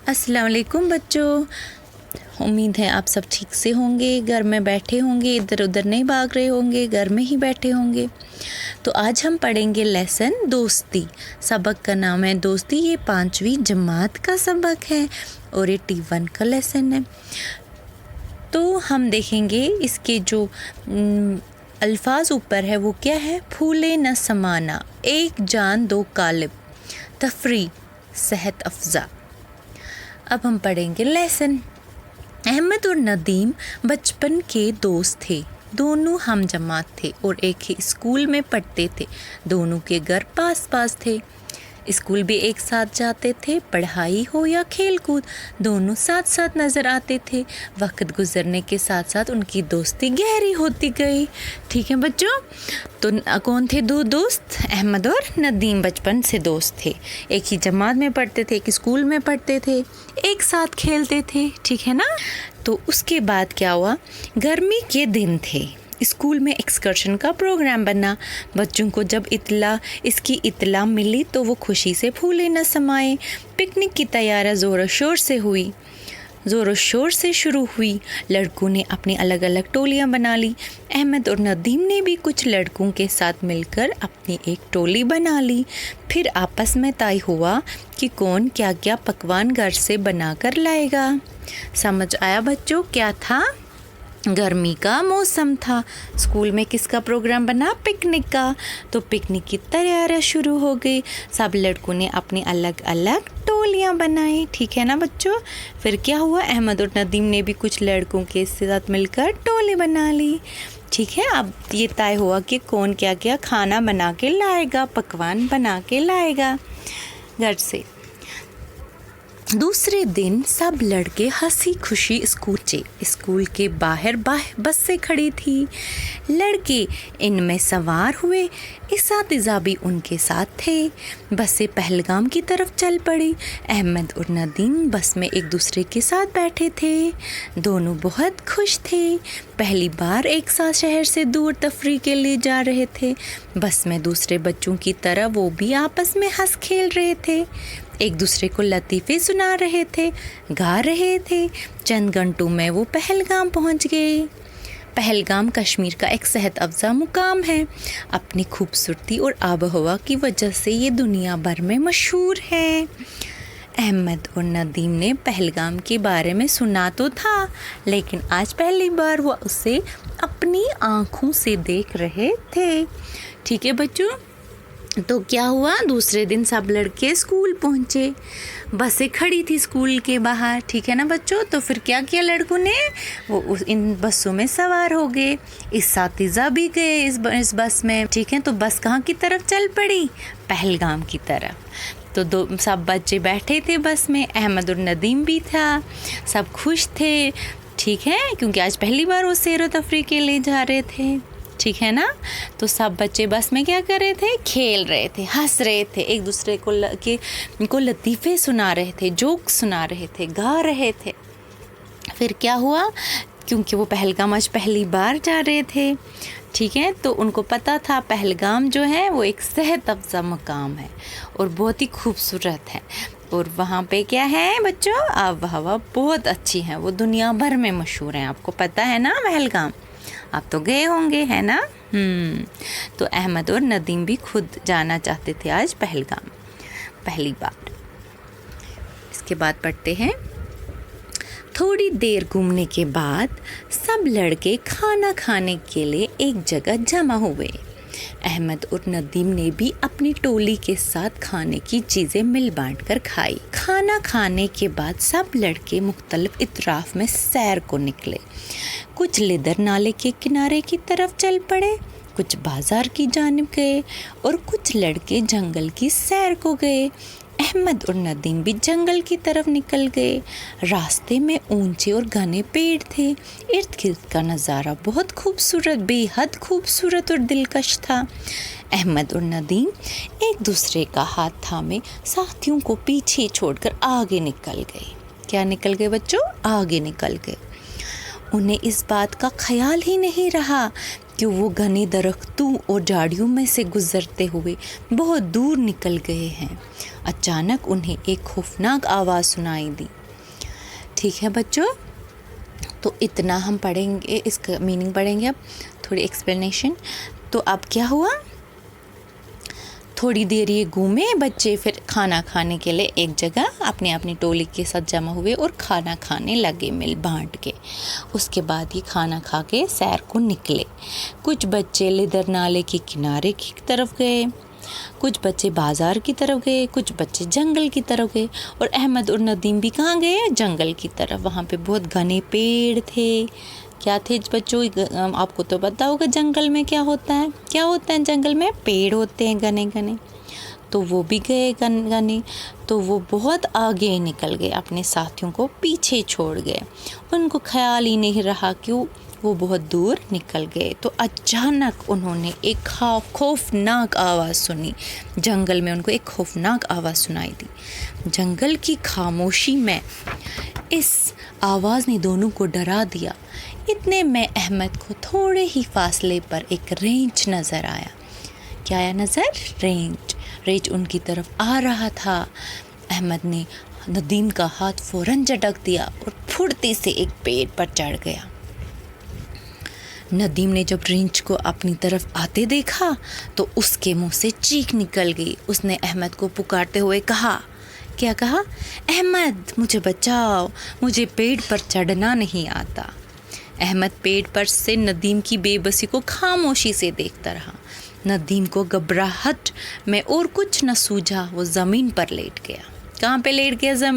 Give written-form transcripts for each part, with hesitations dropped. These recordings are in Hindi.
अस्सलाम वालेकुम बच्चों। उम्मीद है आप सब ठीक से होंगे, घर में बैठे होंगे, इधर उधर नहीं भाग रहे होंगे, घर में ही बैठे होंगे। तो आज हम पढ़ेंगे लेसन दोस्ती। सबक का नाम है दोस्ती। ये 5वीं जमात का सबक है और ये T1 का लेसन है। तो हम देखेंगे इसके जो अल्फाज ऊपर है वो क्या है। फूले न समाना, एक जान दो कालिब, तफरी सेहत अफ़ज़ा। अब हम पढ़ेंगे लेसन। अहमद और नदीम बचपन के दोस्त थे। दोनों हम जमात थे और एक ही स्कूल में पढ़ते थे। दोनों के घर पास पास थे। स्कूल भी एक साथ जाते थे। पढ़ाई हो या खेल कूद दोनों साथ साथ नज़र आते थे। वक्त गुजरने के साथ साथ उनकी दोस्ती गहरी होती गई। ठीक है बच्चों। तो कौन थे दो दोस्त? अहमद और नदीम बचपन से दोस्त थे। एक ही जमात में पढ़ते थे, एक स्कूल में पढ़ते थे, एक साथ खेलते थे। ठीक है ना। तो उसके बाद क्या हुआ, गर्मी के दिन थे। स्कूल में एक्सकर्शन का प्रोग्राम बना। बच्चों को जब इसकी इत्तला मिली तो वो खुशी से फूले न समाए। पिकनिक की तैयारी ज़ोर शोर से शुरू हुई। लड़कों ने अपनी अलग अलग टोलियां बना ली। अहमद और नदीम ने भी कुछ लड़कों के साथ मिलकर अपनी एक टोली बना ली। फिर आपस में तय हुआ कि कौन क्या क्या पकवान घर से बना कर लाएगा। समझ आया बच्चों क्या था? गर्मी का मौसम था। स्कूल में किसका प्रोग्राम बना? पिकनिक का। तो पिकनिक की तैयारी शुरू हो गई। सब लड़कों ने अपनी अलग अलग टोलियां बनाई। ठीक है ना बच्चों। फिर क्या हुआ, अहमद और नदीम ने भी कुछ लड़कों के साथ मिलकर टोली बना ली। ठीक है। अब ये तय हुआ कि कौन क्या क्या खाना बना के लाएगा, पकवान बना के लाएगा घर से। दूसरे दिन सब लड़के हंसी खुशी स्कूल के बाहर बसें खड़ी थी। लड़के इनमें सवार हुए। इस्तिज़ा भी उनके साथ थे। बसें पहलगाम की तरफ चल पड़ी। अहमद और नदीम बस में एक दूसरे के साथ बैठे थे। दोनों बहुत खुश थे। पहली बार एक साथ शहर से दूर तफरी के लिए जा रहे थे। बस में दूसरे बच्चों की तरह वो भी आपस में हंस खेल रहे थे, एक दूसरे को लतीफ़े सुना रहे थे, गा रहे थे। चंद घंटों में वो पहलगाम पहुंच गए। पहलगाम कश्मीर का एक सेहत अफ़ज़ा मुकाम है। अपनी खूबसूरती और आबहवा की वजह से ये दुनिया भर में मशहूर है। अहमद और नदीम ने पहलगाम के बारे में सुना तो था, लेकिन आज पहली बार वो उसे अपनी आँखों से देख रहे थे। ठीक है बच्चों। तो क्या हुआ, दूसरे दिन सब लड़के स्कूल पहुँचे। बसें खड़ी थी स्कूल के बाहर। ठीक है ना बच्चों। तो फिर क्या किया लड़कों ने, वो इन बसों में सवार हो गए। इस्तिज़ा भी गए इस बस में। ठीक है। तो बस कहाँ की तरफ चल पड़ी? पहलगाम की तरफ। तो सब बच्चे बैठे थे बस में। अहमद और नदीम भी था। सब खुश थे। ठीक है। क्योंकि आज पहली बार वो सैर व तफरीह के लिए जा रहे थे। ठीक है ना। तो सब बच्चे बस में क्या कर रहे थे? खेल रहे थे, हंस रहे थे, एक दूसरे को लतीफ़े सुना रहे थे, जोक सुना रहे थे, गा रहे थे। फिर क्या हुआ, क्योंकि वो पहलगाम आज पहली बार जा रहे थे। ठीक है। तो उनको पता था पहलगाम जो है वो एक सेहत अफ़ज़ा मकाम है और बहुत ही खूबसूरत है। और वहाँ पे क्या है बच्चों, आब हवा बहुत अच्छी है। वो दुनिया भर में मशहूर है। आपको पता है ना पहलगाम, आप तो गए होंगे, है ना। तो अहमद और नदीम भी खुद जाना चाहते थे आज पहलगाम पहली बार। इसके बाद पढ़ते हैं। थोड़ी देर घूमने के बाद सब लड़के खाना खाने के लिए एक जगह जमा हुए। अहमद और नदीम ने भी अपनी टोली के साथ खाने की चीज़ें मिल बांट कर खाई। खाना खाने के बाद सब लड़के मुख्तलिफ इतराफ़ में सैर को निकले। कुछ लिदर नाले के किनारे की तरफ चल पड़े, कुछ बाज़ार की जानिब गए और कुछ लड़के जंगल की सैर को गए। अहमद और नदीम भी जंगल की तरफ निकल गए। रास्ते में ऊंचे और घने पेड़ थे। इर्द गिर्द का नज़ारा बहुत खूबसूरत, बेहद खूबसूरत और दिलकश था। अहमद और नदीम एक दूसरे का हाथ थामे साथियों को पीछे छोड़कर आगे निकल गए। क्या निकल गए बच्चों? आगे निकल गए। उन्हें इस बात का ख्याल ही नहीं रहा कि वो घने दरख्तों और झाड़ियों में से गुजरते हुए बहुत दूर निकल गए हैं। अचानक उन्हें एक खौफनाक आवाज़ सुनाई दी। ठीक है बच्चों, तो इतना हम पढ़ेंगे, इसका मीनिंग पढ़ेंगे। अब थोड़ी एक्सप्लेनेशन। तो अब क्या हुआ, थोड़ी देर ये घूमे बच्चे, फिर खाना खाने के लिए एक जगह अपनी अपनी टोली के साथ जमा हुए और खाना खाने लगे मिल बांट के। उसके बाद ये खाना खा के सैर को निकले। कुछ बच्चे लिदर नाले के किनारे की तरफ गए, कुछ बच्चे बाज़ार की तरफ गए, कुछ बच्चे जंगल की तरफ गए। और अहमद और नदीम भी कहाँ गए, जंगल की तरफ। वहाँ पे बहुत घने पेड़ थे। क्या थे बच्चों, आपको तो पता होगा जंगल में क्या होता है। क्या होता है जंगल में, पेड़ होते हैं घने घने। तो वो भी गए घने। तो वो बहुत आगे निकल गए, अपने साथियों को पीछे छोड़ गए। उनको ख्याल ही नहीं रहा कि वो बहुत दूर निकल गए। तो अचानक उन्होंने एक खौफनाक आवाज़ सुनी। जंगल में उनको एक खौफनाक आवाज़ सुनाई दी। जंगल की खामोशी में इस आवाज़ ने दोनों को डरा दिया। इतने में अहमद को थोड़े ही फासले पर एक रेंज नज़र आया। क्या आया नज़र, रेंज उनकी तरफ आ रहा था। अहमद ने नदीम का हाथ फ़ौरन झटक दिया और फुर्ती से एक पेड़ पर चढ़ गया। नदीम ने जब रेंज को अपनी तरफ आते देखा तो उसके मुंह से चीख निकल गई। उसने अहमद को पुकारते हुए कहा, क्या कहा, अहमद मुझे बचाओ, मुझे पेड़ पर चढ़ना नहीं आता। अहमद पेड़ पर से नदीम की बेबसी को खामोशी से देखता रहा। नदीम को घबराहट में और कुछ न सूझा, वो ज़मीन पर लेट गया। कहाँ पे लेट गया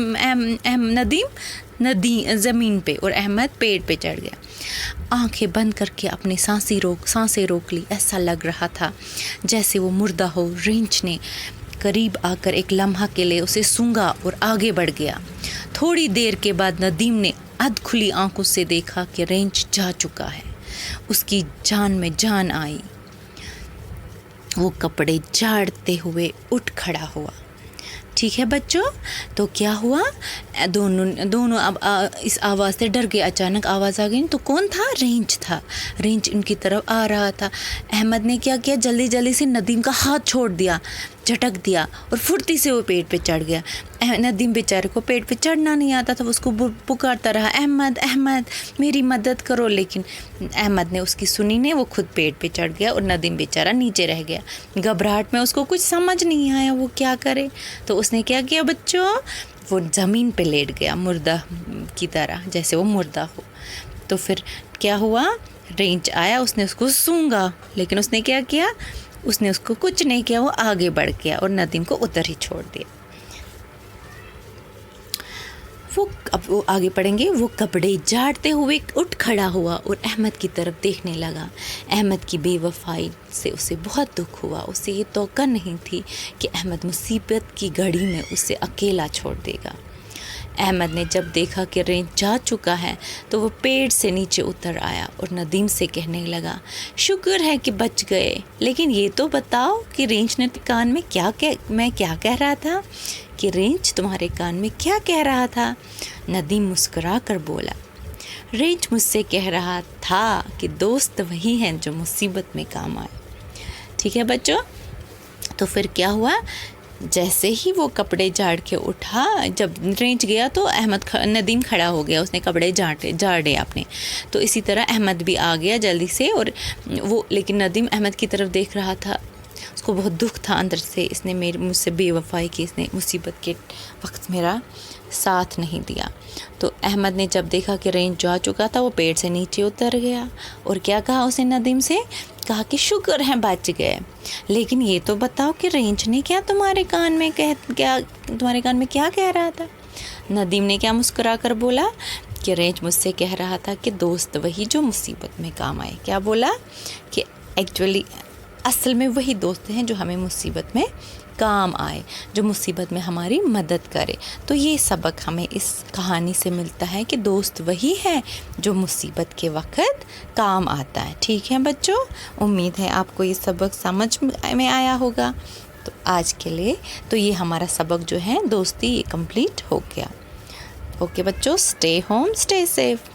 नदीम ज़मीन पे, और अहमद पेड़ पे चढ़ गया। आंखें बंद करके अपनी सांसें रोक ली। ऐसा लग रहा था जैसे वो मुर्दा हो। रेंज ने करीब आकर एक लम्हा के लिए उसे सूंघा और आगे बढ़ गया। थोड़ी देर के बाद नदीम ने अध खुली आंखों से देखा कि रेंज जा चुका है। उसकी जान में जान आई। वो कपड़े झाड़ते हुए उठ खड़ा हुआ। ठीक है बच्चों, तो क्या हुआ, दोनों अब इस आवाज़ से डर गए। अचानक आवाज़ आ गई तो कौन था, रेंज था। रेंज उनकी तरफ आ रहा था। अहमद ने क्या किया, जल्दी जल्दी से नदीम का हाथ छोड़ दिया, झटक दिया और फुर्ती से वो पेड़ पे चढ़ गया। नदीम बेचारे को पेड़ पे चढ़ना नहीं आता था। वो उसको पुकारता रहा, अहमद अहमद मेरी मदद करो, लेकिन अहमद ने उसकी सुनी नहीं। वो खुद पेड़ पे चढ़ गया और नदीम बेचारा नीचे रह गया। घबराहट में उसको कुछ समझ नहीं आया वो क्या करे। तो उसने क्या किया बच्चों, वो ज़मीन पे लेट गया मुर्दा की तरह, जैसे वो मुर्दा हो। तो फिर क्या हुआ, रेंज आया, उसने उसको सूंघा, लेकिन उसने क्या किया, उसने उसको कुछ नहीं किया। वो आगे बढ़ गया और नदीम को उधर ही छोड़ दिया। अब वो आगे पढ़ेंगे। वो कपड़े झाड़ते हुए उठ खड़ा हुआ और अहमद की तरफ देखने लगा। अहमद की बेवफाई से उसे बहुत दुख हुआ। उसे ये तौक़ा नहीं थी कि अहमद मुसीबत की घड़ी में उसे अकेला छोड़ देगा। अहमद ने जब देखा कि रेंज जा चुका है तो वो पेड़ से नीचे उतर आया और नदीम से कहने लगा, शुक्र है कि बच गए, लेकिन ये तो बताओ कि रेंज ने कान में मैं क्या कह रहा था, कि रेंज तुम्हारे कान में क्या कह रहा था। नदीम मुस्कुरा कर बोला, रेंज मुझसे कह रहा था कि दोस्त वही हैं जो मुसीबत में काम आए। ठीक है बच्चों, तो फिर क्या हुआ, जैसे ही वो कपड़े झाड़ के उठा, जब रेंज गया तो नदीम खड़ा हो गया। उसने कपड़े झाड़े अपने। तो इसी तरह अहमद भी आ गया जल्दी से, और वो लेकिन नदीम अहमद की तरफ देख रहा था। उसको बहुत दुख था अंदर से, इसने मुझसे बेवफाई की, इसने मुसीबत के वक्त मेरा साथ नहीं दिया। तो अहमद ने जब देखा कि रेंज जा चुका था, वो पेड़ से नीचे उतर गया और क्या कहा उसने नदीम से, कहा कि शुक्र है बच गए, लेकिन ये तो बताओ कि रेंज ने तुम्हारे कान में क्या कह रहा था। नदीम ने क्या मुस्कुरा कर बोला कि रेंज मुझसे कह रहा था कि दोस्त वही जो मुसीबत में काम आए। क्या बोला कि एक्चुअली असल में वही दोस्त हैं जो हमें मुसीबत में काम आए, जो मुसीबत में हमारी मदद करे। तो ये सबक हमें इस कहानी से मिलता है कि दोस्त वही है जो मुसीबत के वक्त काम आता है। ठीक है बच्चों, उम्मीद है आपको ये सबक समझ में आया होगा। तो आज के लिए तो ये हमारा सबक जो है दोस्ती, ये कंप्लीट हो गया। ओके बच्चों, स्टे होम, स्टे सेफ।